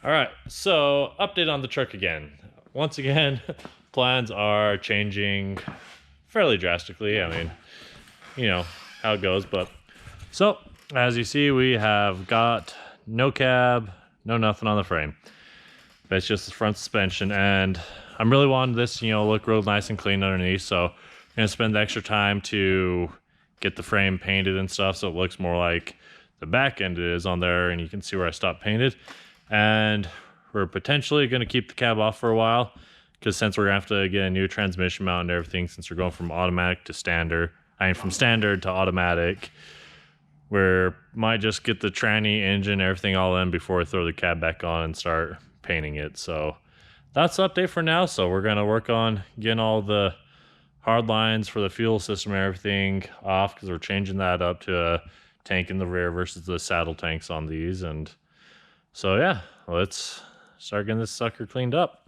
All right, so update on the truck again. Once again, plans are changing fairly drastically. I mean, you know how it goes, but so as you see, we have got no cab, no nothing on the frame. But it's just the front suspension, and I'm really wanting this, look real nice and clean underneath. So I'm gonna spend the extra time to get the frame painted and stuff, so it looks more like the back end is on there, and you can see where I stopped painted. And we're potentially going to keep the cab off for a while, because since we're going to have to get a new transmission mount and everything, since we're going from automatic to standard, from standard to automatic, we might just get the tranny, engine, everything all in before we throw the cab back on and start painting it. So that's the update for now. So we're going to work on getting all the hard lines for the fuel system and everything off, because we're changing that up to a tank in the rear versus the saddle tanks on these. And so yeah, let's start getting this sucker cleaned up.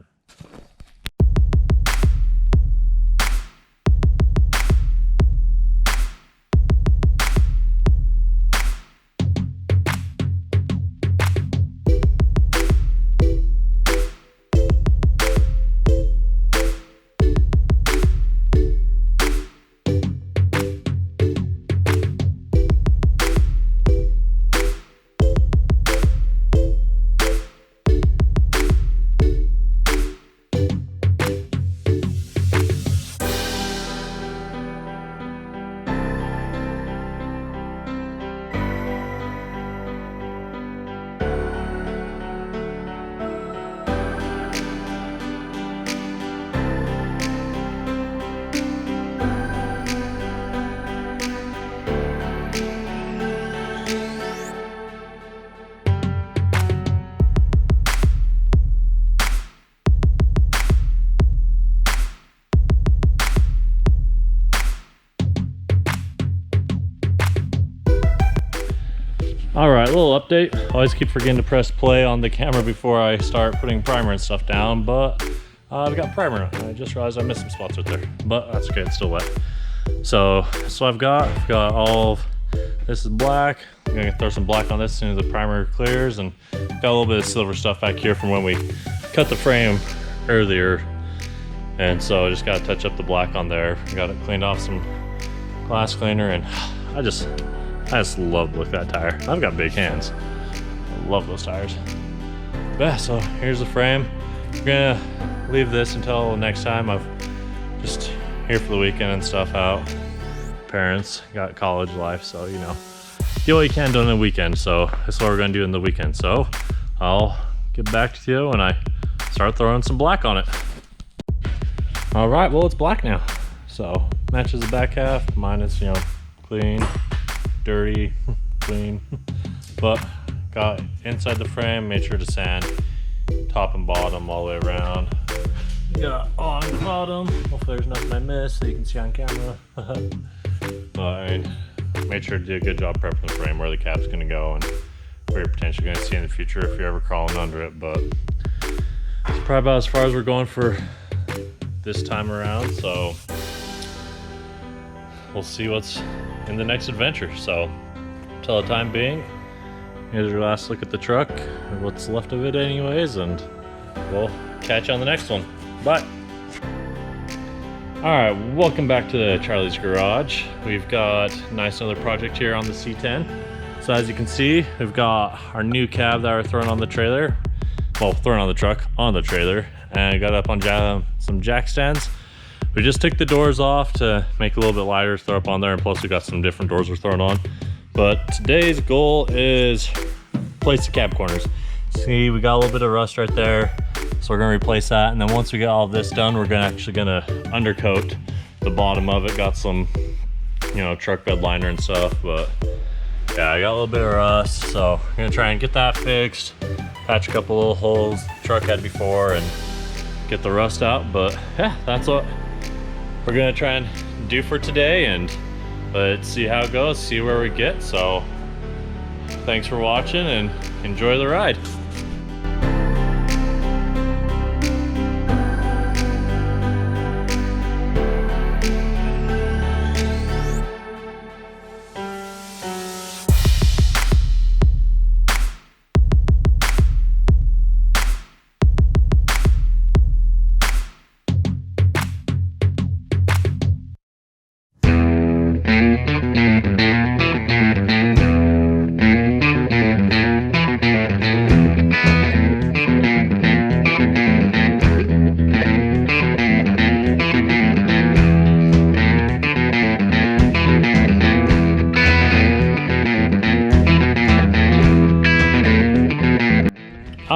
All right, a little update. I always keep forgetting to press play on the camera before I start putting primer and stuff down, but I've got primer. I just realized I missed some spots right there, but that's okay, it's still wet. So I've got all of this is black. I'm gonna throw some black on this as soon as the primer clears, and got a little bit of silver stuff back here from when we cut the frame earlier. And so I just gotta touch up the black on there. Got it cleaned off some glass cleaner, and I just love the look of that tire. I've got big hands. I love those tires. But yeah, so here's the frame. We're gonna leave this until next time. I've just here for the weekend and stuff out. Parents got college life, so do what you can do on the weekend. So that's what we're gonna do in the weekend. So I'll get back to you when I start throwing some black on it. All right, well, it's black now. So matches the back half, minus, clean, dirty, clean, but got inside the frame, made sure to sand top and bottom all the way around. Got on the bottom, hopefully there's nothing I missed that you can see on camera. But I made sure to do a good job prepping the frame, where the cap's gonna go and where you're potentially gonna see in the future if you're ever crawling under it. But it's probably about as far as we're going for this time around, so we'll see what's in the next adventure. So until the time being, here's your last look at the truck, or what's left of it anyways, and we'll catch you on the next one. Bye. All right, welcome back to Charlie's Garage. We've got a nice another project here on the C10. So as you can see, we've got our new cab that we're throwing on the trailer. Well, throwing on the truck, on the trailer, and got up on some jack stands. We just took the doors off to make it a little bit lighter to throw up on there, and plus we got some different doors we're throwing on. But today's goal is replace the cab corners. See, we got a little bit of rust right there, so we're gonna replace that. And then once we get all of this done, we're actually gonna undercoat the bottom of it. Got some, truck bed liner and stuff, but yeah, I got a little bit of rust, so I'm gonna try and get that fixed, patch a couple little holes the truck had before, and get the rust out. But yeah, that's what we're gonna try and do for today, and let's see how it goes, see where we get. So thanks for watching and enjoy the ride.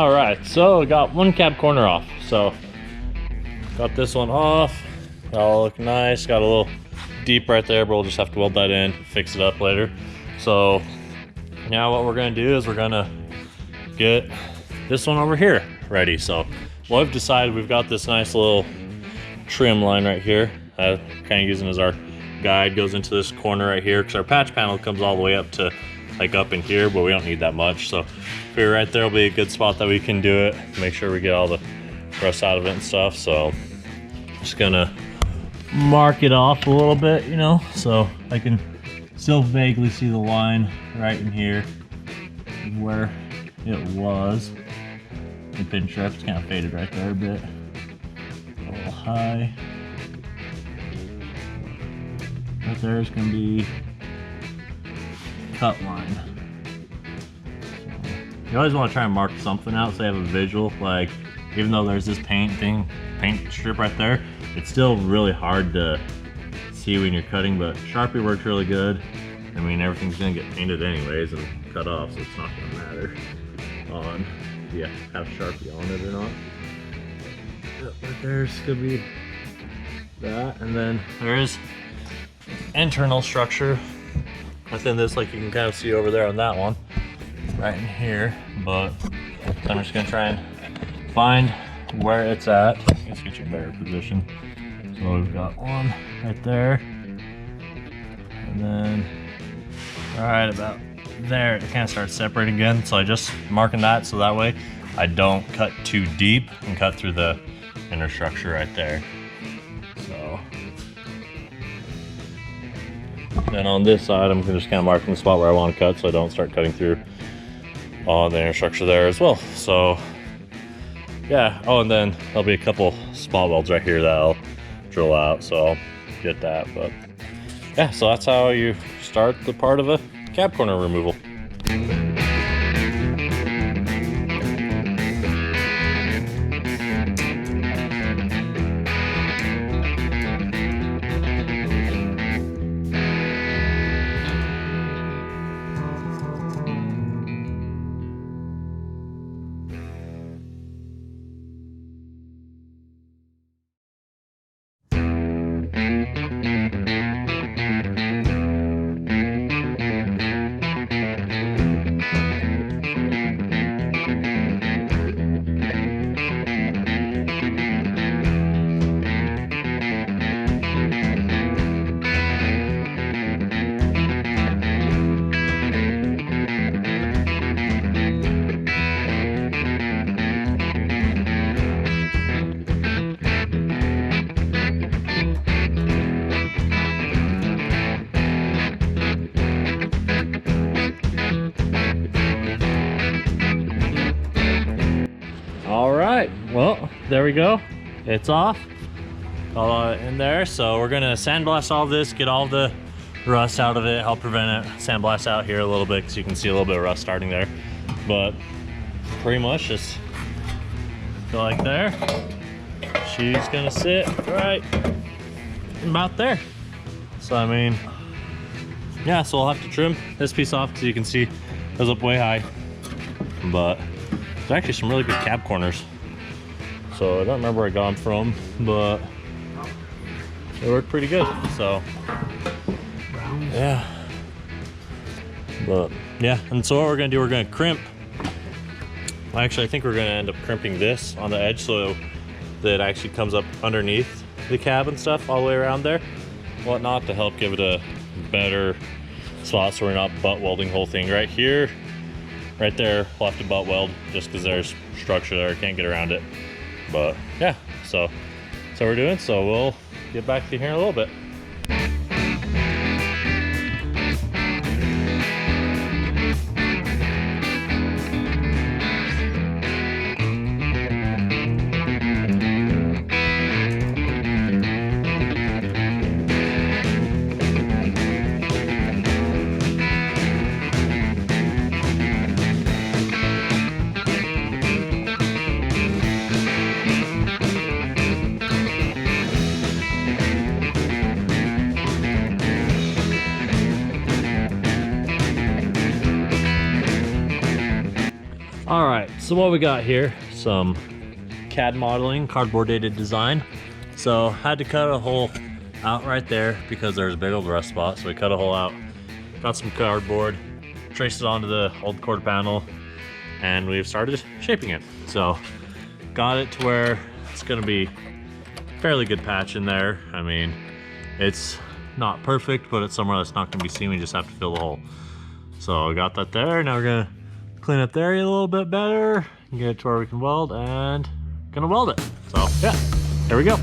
All right, so got one cab corner off. So got this one off. All look nice. Got a little deep right there, but we'll just have to weld that in, fix it up later. So now what we're gonna do is we're gonna get this one over here ready. So what I've decided, we've got this nice little trim line right here. Kind of using as our guide, goes into this corner right here because our patch panel comes all the way up to like up in here, but we don't need that much. So figure right there will be a good spot that we can do it. Make sure we get all the rust out of it and stuff. So just gonna mark it off a little bit, you know, so I can still vaguely see the line right in here where it was. The pin strip's kind of faded right there a bit. A little high. Right there is going to be cut line. So you always want to try and mark something out so you have a visual. Like, even though there's this paint strip right there, it's still really hard to see when you're cutting, but Sharpie works really good. I mean, everything's gonna get painted anyways and cut off, so it's not gonna matter on if you have Sharpie on it or not. Yep, right there's gonna be that, and then there is internal structure within this, like you can kind of see over there on that one, right in here. But I'm just gonna try and find where it's at. Let's get you a better position. So we've got one right there, and then right about there it kind of starts separating again. So I just marking that so that way I don't cut too deep and cut through the inner structure right there. So then on this side I'm just kind of marking the spot where I want to cut so I don't start cutting through on the inner structure there as well. So yeah, oh, and then there'll be a couple spot welds right here that I'll drill out, so I'll get that. But yeah, so that's how you start the part of a cab corner removal. Well, there we go. It's off. All in there. So we're gonna sandblast all this, get all the rust out of it, help prevent it. Sandblast out here a little bit because you can see a little bit of rust starting there. But pretty much just go like there. She's gonna sit right about there. So I mean, yeah, so I'll have to trim this piece off because you can see it goes up way high. But there's actually some really good cab corners. So I don't remember where I got them from, but they work pretty good. So yeah, but yeah, and so what we're gonna do, we're gonna crimp. Actually, I think we're gonna end up crimping this on the edge so that it actually comes up underneath the cab and stuff all the way around there, whatnot, to help give it a better spot so we're not butt welding the whole thing. Right here, right there, we'll have to butt weld just because there's structure there, I can't get around it. But yeah, so that's what we're doing. So we'll get back to you here in a little bit. So what we got here, some CAD modeling, cardboard dated design. So had to cut a hole out right there because there's a big old rust spot. So we cut a hole out, got some cardboard, traced it onto the old quarter panel, and we've started shaping it. So got it to where it's gonna be fairly good patch in there. I mean, it's not perfect, but it's somewhere that's not gonna be seen. We just have to fill the hole. So we got that there. Now we're gonna clean up the area a little bit better, get it to where we can weld, and gonna weld it. So yeah, here we go.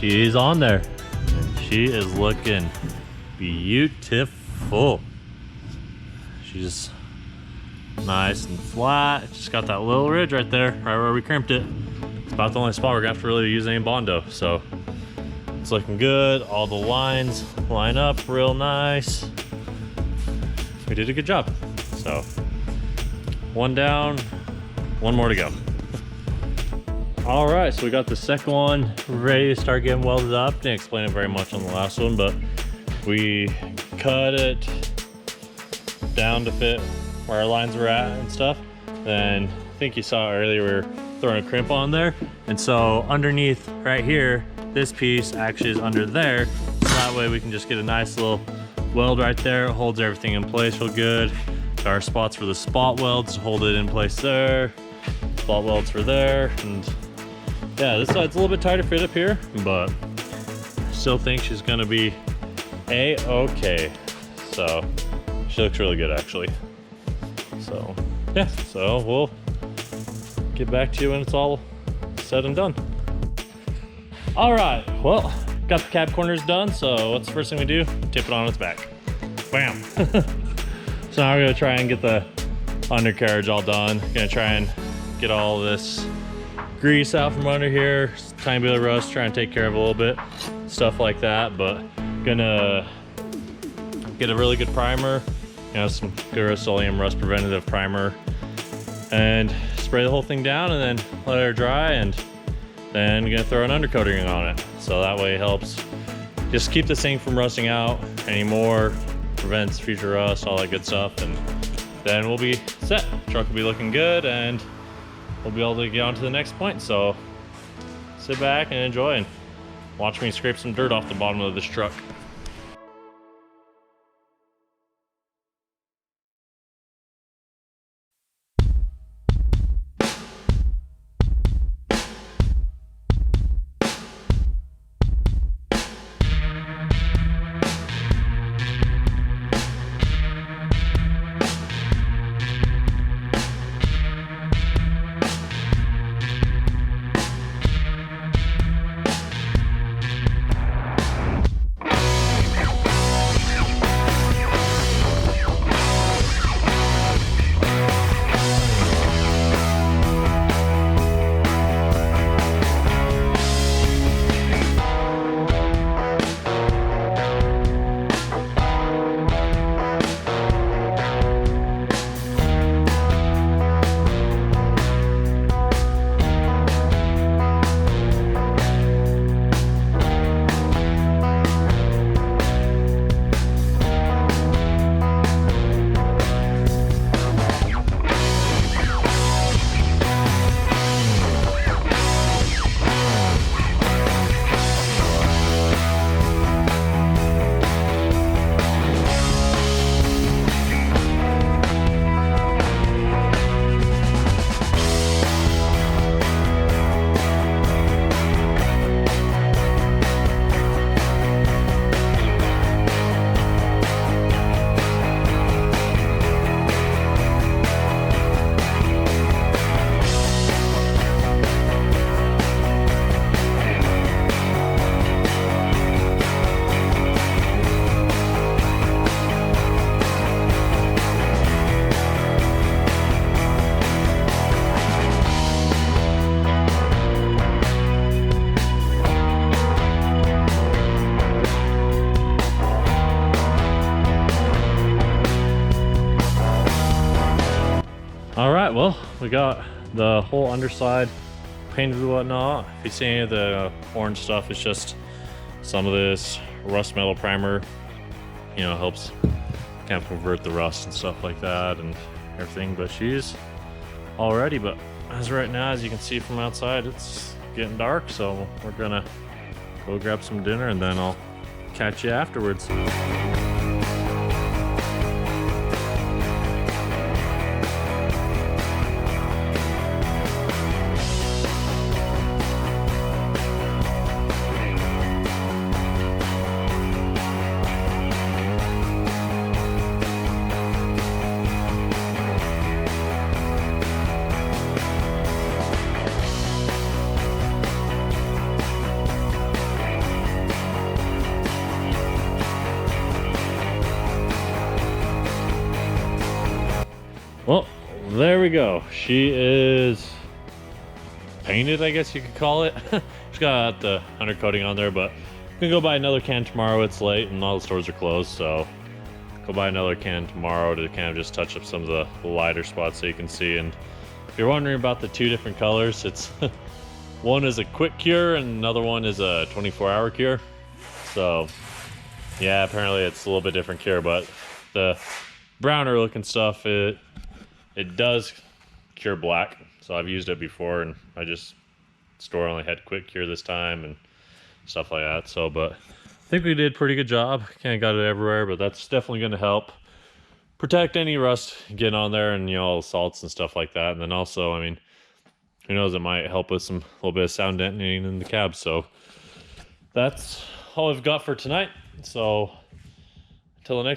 she's on there. And she is looking beautiful. She's nice and flat. Just got that little ridge right there, right where we crimped it. It's about the only spot we're gonna have to really use any Bondo. So it's looking good. All the lines line up real nice. We did a good job. So one down, one more to go. All right, so we got the second one ready to start getting welded up. Didn't explain it very much on the last one, but we cut it down to fit where our lines were at and stuff. Then I think you saw earlier we were throwing a crimp on there. And so underneath right here, this piece actually is under there. So that way we can just get a nice little weld right there. It holds everything in place real good. Got our spots for the spot welds to hold it in place there. Spot welds for there. And yeah, this side's a little bit tighter fit up here, but still think she's gonna be A-okay. So she looks really good actually. So yeah, so we'll get back to you when it's all said and done. All right, well, got the cab corners done. So what's the first thing we do? Tip it on its back. Bam. So now we're gonna try and get the undercarriage all done. Gonna try and get all this grease out from under here, tiny bit of rust, try and take care of a little bit, stuff like that. But gonna get a really good primer, you know, some good Rust-Oleum rust preventative primer, and spray the whole thing down and then let her dry, and then gonna throw an undercoating on it. So that way it helps just keep this thing from rusting out anymore, prevents future rust, all that good stuff, and then we'll be set. Truck will be looking good and we'll be able to get on to the next point. So sit back and enjoy and watch me scrape some dirt off the bottom of this truck. All right, well, we got the whole underside painted and whatnot. If you see any of the orange stuff, it's just some of this rust metal primer, you know, helps kind of convert the rust and stuff like that and everything. But she's all ready. But as right now, as you can see from outside, it's getting dark, so we're gonna go grab some dinner and then I'll catch you afterwards. Well, there we go. She is painted, I guess you could call it. She's got the undercoating on there, but I'm gonna go buy another can tomorrow. It's late and all the stores are closed, so go buy another can tomorrow to kind of just touch up some of the lighter spots so you can see. And if you're wondering about the two different colors, it's one is a quick cure and another one is a 24-hour cure. So yeah, apparently it's a little bit different cure, but the browner looking stuff, it does cure black. So I've used it before, and I just store only had quick cure this time and stuff like that. So, but I think we did a pretty good job. Can't got it everywhere, but that's definitely going to help protect any rust getting on there, and you know, all the salts and stuff like that. And then also, I mean, who knows, it might help with some little bit of sound deadening in the cab. So that's all I've got for tonight. So until the next